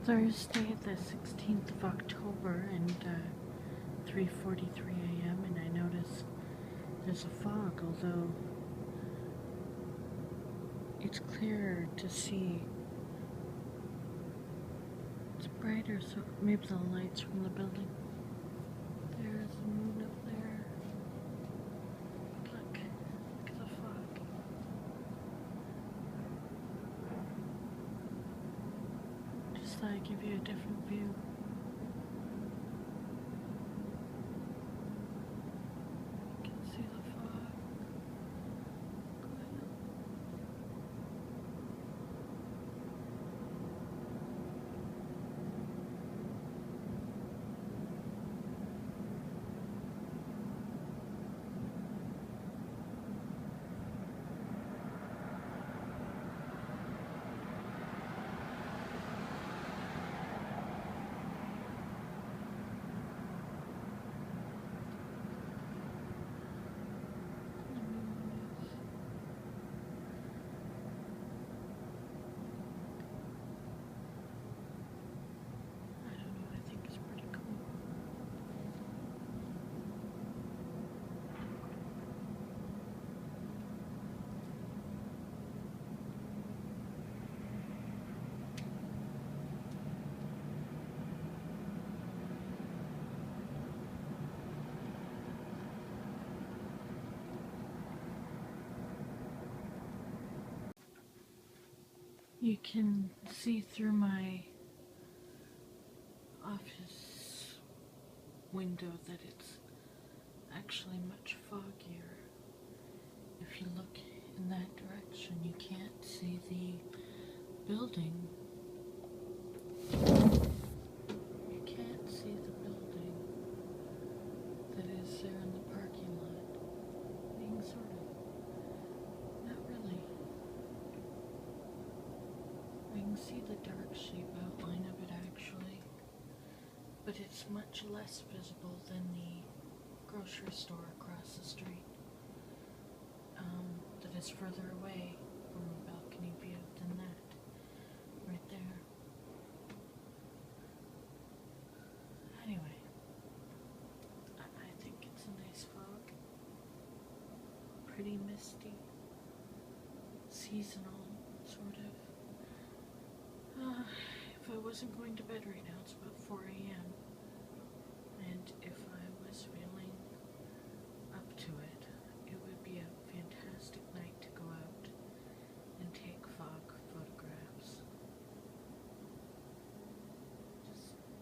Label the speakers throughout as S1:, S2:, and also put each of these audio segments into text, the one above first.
S1: Thursday, the 16th of October, and 3:43 a.m. and I notice there's a fog, although it's clearer to see. It's brighter, so maybe the lights from the building. There's the moon up there. Look at the fog. Just thought I'd give you a different view. You can see the fog. You can see through my office window that it's actually much foggier. If you look in that direction, you can't see the building. You can't see the building that is there in the parking lot. Being sort of, not really. I can see the dark shape outline of it actually, but it's much less visible than the grocery store across the street that is further away from the balcony view than that, right there. Anyway, I think it's a nice fog, pretty misty, seasonal, sort of. If I wasn't going to bed right now, it's about 4 a.m. And if I was feeling up to it, it would be a fantastic night to go out and take fog photographs.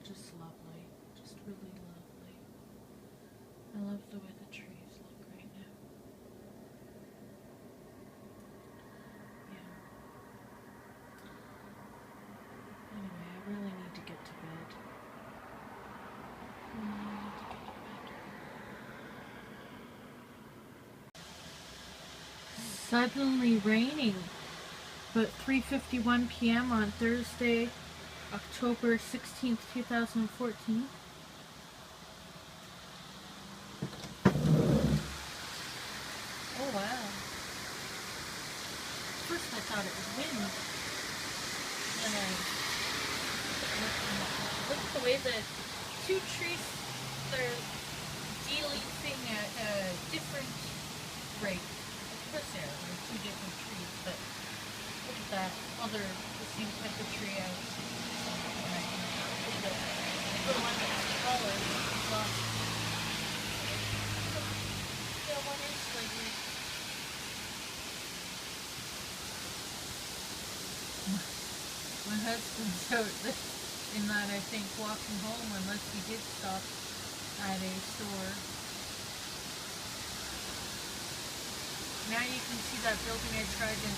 S1: Just lovely. Just really lovely. I love the way the trees look right now. Anyway, I really need to get to bed. Suddenly raining, but 3:51 p.m. on Thursday, October 16th, 2014. Oh wow. First I thought it was wind. Then I look at the way the two trees, they're de-leafing at a different rate. Of course they're two different trees, but look at that. Well, they're the same type of tree as the one that's taller. Well, yeah, one is slightly. My husband's out in that, I think, walking home, unless he did stop at a store. Now you can see that building I tried to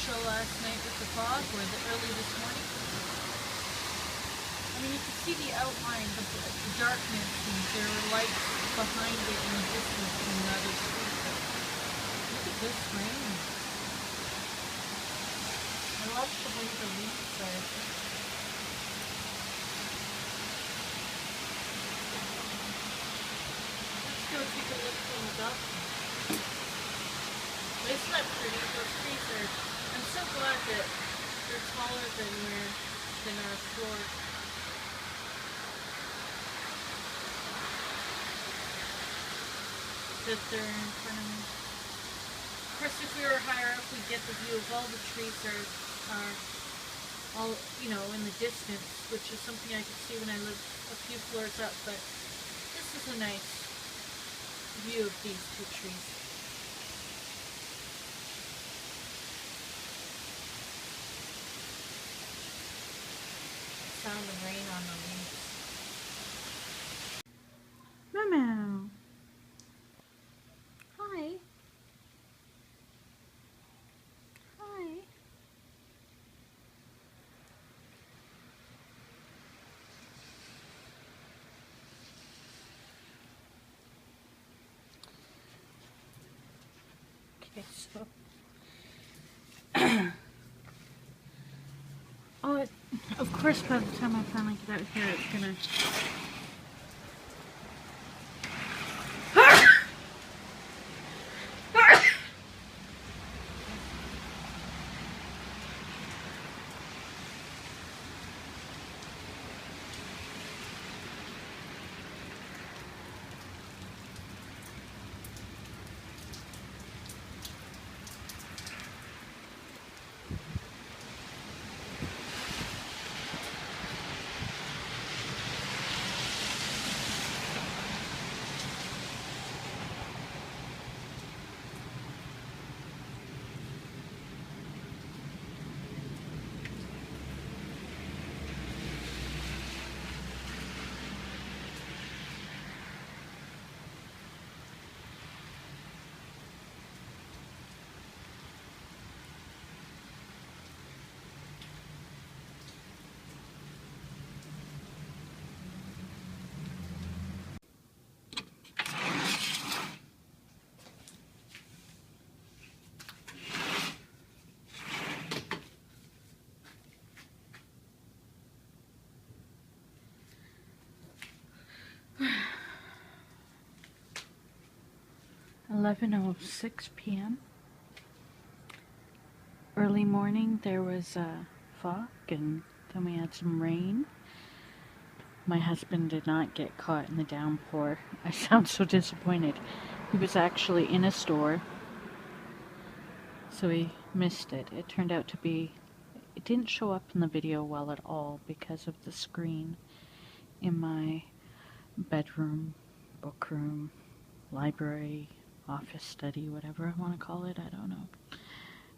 S1: show last night with the fog, or early this morning. I mean, you can see the outline, the darkness, and there are lights behind it in the distance in the other street. But look at this rain. I love the way the leaves are. Let's go take a look from the balcony. Isn't that pretty? Those trees are, I'm so glad that they're taller than where than our floor. That they're in front of me. Of course, if we were higher up, we'd get the view of all the trees are all, you know, in the distance, which is something I could see when I lived a few floors up, but this is a nice view of these two trees. Sound of rain on the leaves. Momo! Hi! Hi! Okay, so... oh, of course by the time I finally get out here, it's gonna... "11:06 p.m. Early morning, there was fog, and then we had some rain. My husband did not get caught in the downpour. I sound so disappointed. He was actually in a store, so he missed it. It turned out to be... it didn't show up in the video well at all because of the screen in my bedroom, book room, library, office, study, whatever I want to call it, I don't know.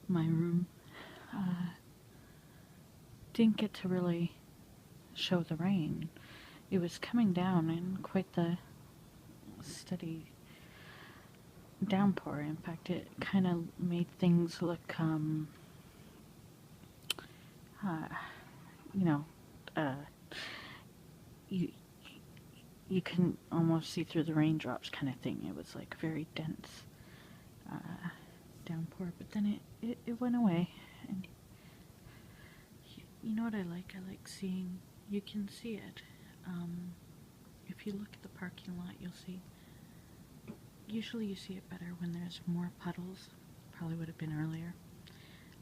S1: My room didn't get to really show the rain. It was coming down in quite the steady downpour. In fact, it kind of made things look, you know, you couldn't almost see through the raindrops kind of thing. It was like very dense downpour, but then it went away. And you know what I like? I like seeing, you can see it. If you look at the parking lot, you'll see, usually you see it better when there's more puddles. Probably would have been earlier.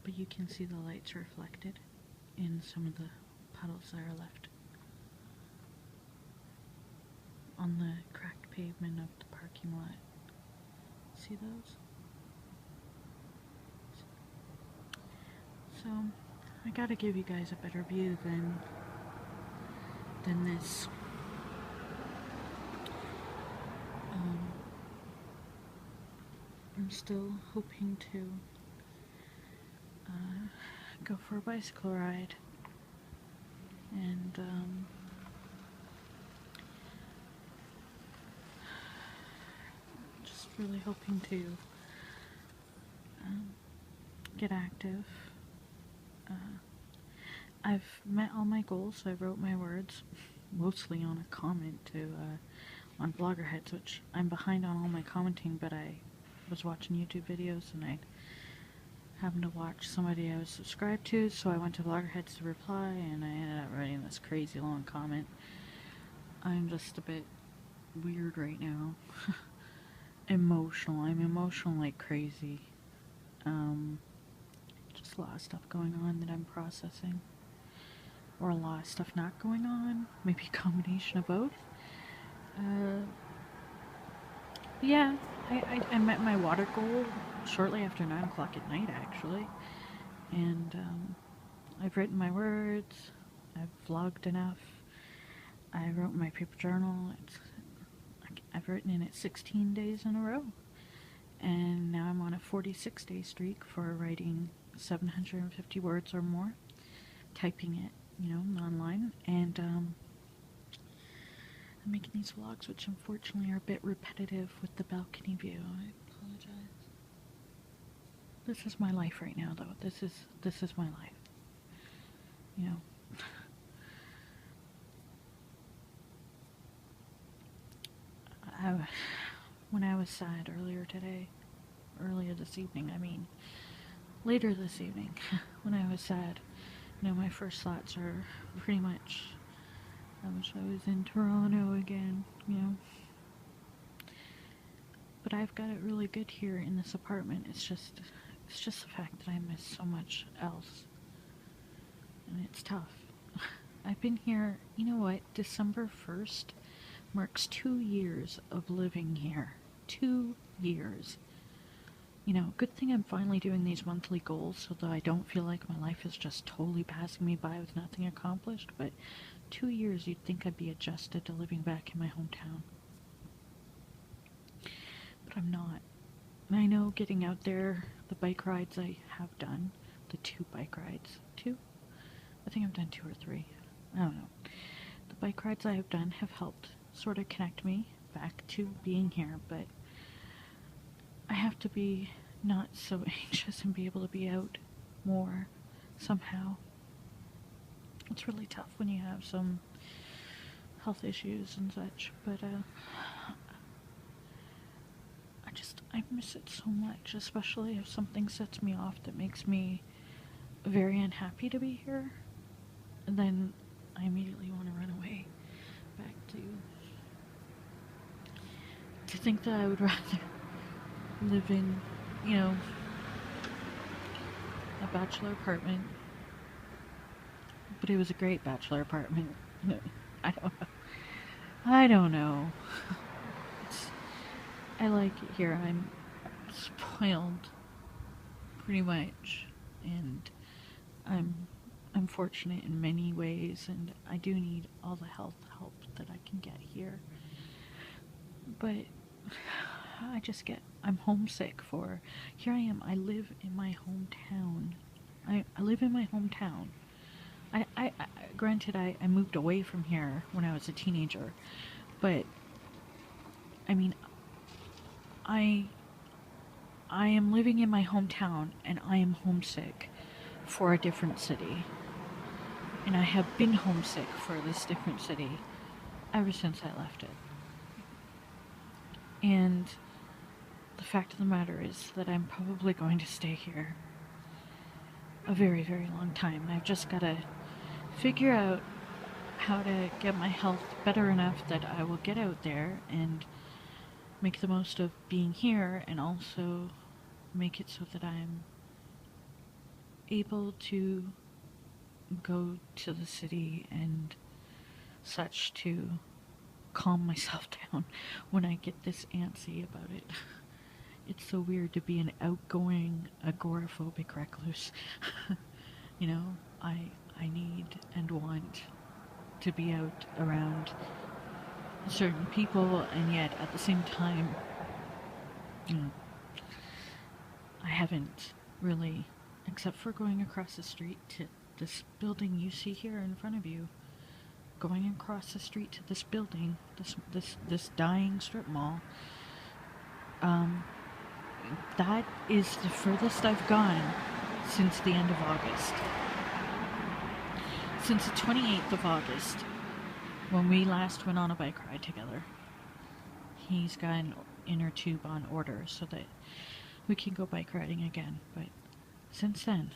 S1: But you can see the lights reflected in some of the puddles that are left on the cracked pavement of the parking lot. See those? So, I gotta give you guys a better view than this. I'm still hoping to go for a bicycle ride, and just really hoping to get active. I've met all my goals, so I wrote my words, mostly on a comment to on Bloggerheads, which I'm behind on all my commenting, but I was watching YouTube videos and I happened to watch somebody I was subscribed to, so I went to Vloggerheads to reply, and I ended up writing this crazy long comment. I'm just a bit weird right now. Emotional. I'm emotional like crazy. Just a lot of stuff going on that I'm processing. or a lot of stuff not going on. Maybe a combination of both. Yeah, I met my water goal shortly after 9 o'clock at night, actually. And I've written my words, I've vlogged enough, I wrote my paper journal. I've written in it 16 days in a row. And now I'm on a 46-day streak for writing 750 words or more, typing it, online. And I'm making these vlogs, which unfortunately are a bit repetitive with the balcony view. I apologize. This is my life right now, though. This is my life. When I was sad earlier this evening, later this evening, when I was sad, my first thoughts are pretty much, I wish I was in Toronto again, But I've got it really good here in this apartment. It's just the fact that I miss so much else. And it's tough. I've been here, December 1st marks 2 years of living here. 2 years. Good thing I'm finally doing these monthly goals so that I don't feel like my life is just totally passing me by with nothing accomplished, but 2 years you'd think I'd be adjusted to living back in my hometown. But I'm not. And I know getting out there, the bike rides I have done, the 2 bike rides, 2? I think I've done 2 or 3. I don't know. The bike rides I have done have helped sort of connect me back to being here, but I have to be not so anxious and be able to be out more somehow. It's really tough when you have some health issues and such, but I miss it so much, especially if something sets me off that makes me very unhappy to be here. And then I immediately want to run away back to think that I would rather live in, a bachelor apartment. But it was a great bachelor apartment. I don't know. I like it here. I'm spoiled pretty much, and I'm fortunate in many ways, and I do need all the health help that I can get here. But I'm homesick for, here I am, I live in my hometown. I live in my hometown. Granted, I moved away from here when I was a teenager, but, I am living in my hometown, and I am homesick for a different city. And I have been homesick for this different city ever since I left it. And the fact of the matter is that I'm probably going to stay here a very, very long time. I've just got to figure out how to get my health better enough that I will get out there and make the most of being here, and also make it so that I'm able to go to the city and such to calm myself down when I get this antsy about it. It's so weird to be an outgoing, agoraphobic recluse. I need and want to be out around certain people, and yet at the same time, I haven't really, except for going across the street to this building you see here in front of you, going across the street to this building, this dying strip mall, that is the furthest I've gone since the end of August. Since the 28th of August, when we last went on a bike ride together. He's got an inner tube on order so that we can go bike riding again. But since then,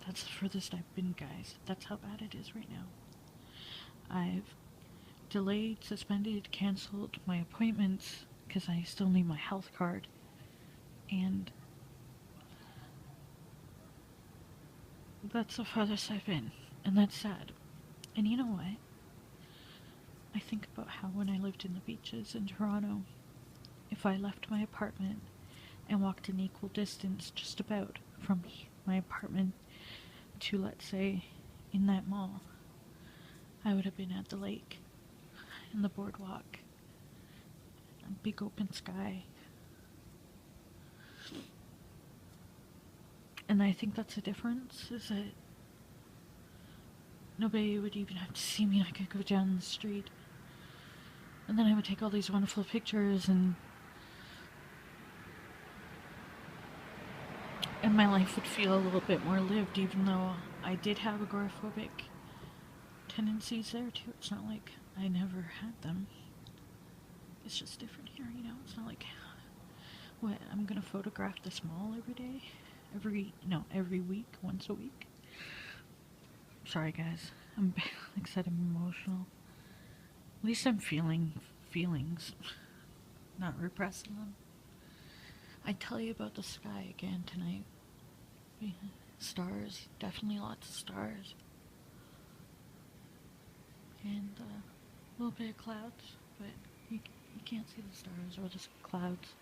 S1: that's the furthest I've been, guys. That's how bad it is right now. I've delayed, suspended, cancelled my appointments because I still need my health card. And that's the farthest I've been. And that's sad. And you know what? I think about how when I lived in the beaches in Toronto, if I left my apartment and walked an equal distance just about from my apartment to, let's say, in that mall, I would have been at the lake, in the boardwalk, a big open sky. And I think that's the difference, is that nobody would even have to see me. I could go down the street, and then I would take all these wonderful pictures, and my life would feel a little bit more lived, even though I did have agoraphobic tendencies there too. It's not like I never had them. It's just different here, you know? It's not like, what, I'm gonna photograph this mall every day? Every week, once a week? Sorry guys, like I said, I'm emotional. At least I'm feeling feelings, not repressing them. I'd tell you about the sky again tonight. Stars, definitely lots of stars. And a little bit of clouds, but you can't see the stars or the clouds.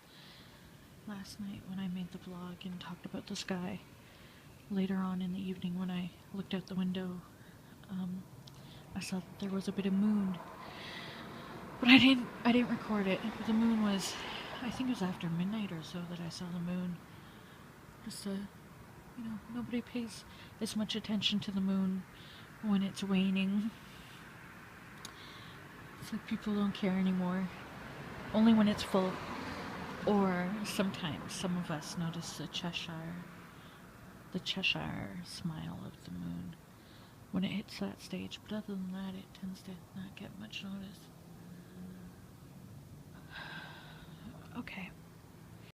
S1: Last night when I made the vlog and talked about the sky, later on in the evening when I looked out the window, I saw that there was a bit of moon. But I didn't record it. But the moon was, I think it was after midnight or so that I saw the moon. Just nobody pays as much attention to the moon when it's waning. It's like people don't care anymore. Only when it's full. Or sometimes some of us notice the Cheshire smile of the moon when it hits that stage. But other than that, it tends to not get much notice.